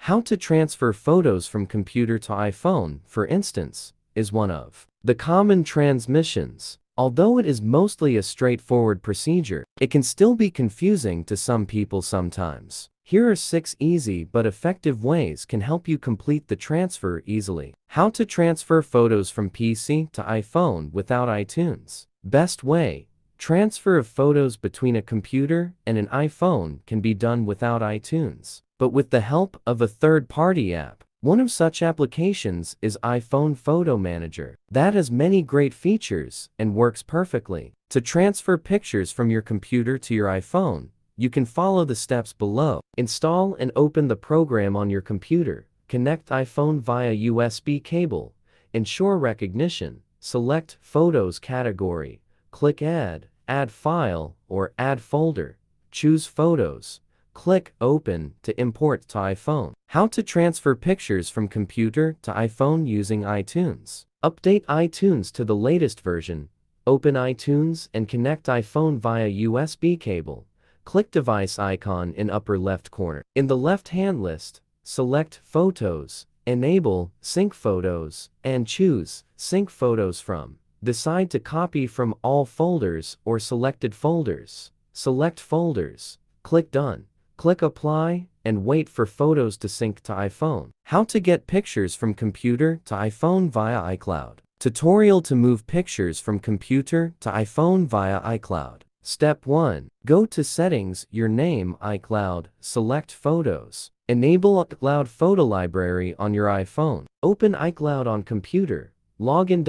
How to transfer photos from computer to iPhone, for instance, is one of the common transmissions. Although it is mostly a straightforward procedure, it can still be confusing to some people sometimes. Here are 6 easy but effective ways can help you complete the transfer easily. How to transfer photos from PC to iPhone without iTunes. Best way: transfer of photos between a computer and an iPhone can be done without iTunes, but with the help of a third-party app. One of such applications is iPhone Photo Manager. That has many great features and works perfectly. To transfer pictures from your computer to your iPhone, you can follow the steps below. Install and open the program on your computer. Connect iPhone via USB cable. Ensure recognition. Select Photos category. Click Add File or Add Folder. Choose Photos. Click Open to import to iPhone. How to transfer pictures from computer to iPhone using iTunes. Update iTunes to the latest version. Open iTunes and connect iPhone via USB cable. Click Device icon in upper left corner. In the left-hand list, select Photos, enable Sync Photos, and choose Sync Photos from. Decide to copy from all folders or selected folders. Select Folders. Click Done. Click Apply and wait for photos to sync to iPhone. How to get pictures from computer to iPhone via iCloud. Tutorial to move pictures from computer to iPhone via iCloud. Step 1. Go to Settings, your name, iCloud, select Photos. Enable iCloud Photo Library on your iPhone. Open iCloud on computer. Log in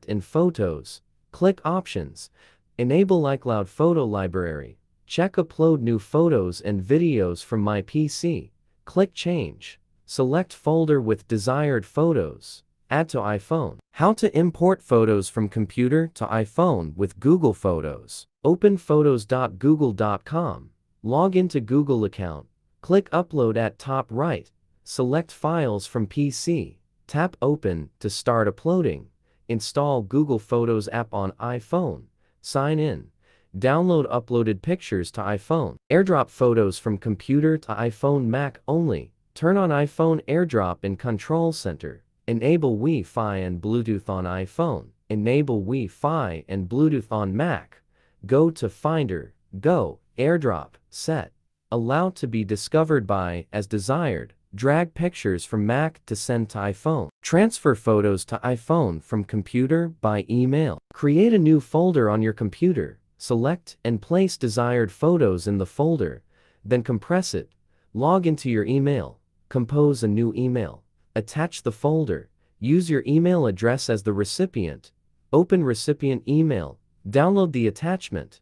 in Photos. Click Options. Enable iCloud Photo Library. Check Upload new photos and videos from my PC. Click Change. Select folder with desired photos. Add to iPhone. How to import photos from computer to iPhone with Google Photos. Open photos.google.com. Log into Google account. Click Upload at top right. Select Files from PC. Tap Open to start uploading. Install Google Photos app on iPhone. Sign in. Download uploaded pictures to iPhone. AirDrop photos from computer to iPhone Mac only. Turn on iPhone AirDrop in Control Center. Enable Wi-Fi and Bluetooth on iPhone. Enable Wi-Fi and Bluetooth on Mac. Go to Finder. Go AirDrop. Set. Allow to be discovered by as desired. Drag pictures from Mac to send to iPhone. Transfer photos to iPhone from computer by email. Create a new folder on your computer. Select and place desired photos in the folder, then compress it. Log into your email. Compose a new email. Attach the folder. Use your email address as the recipient. Open recipient email. Download the attachment.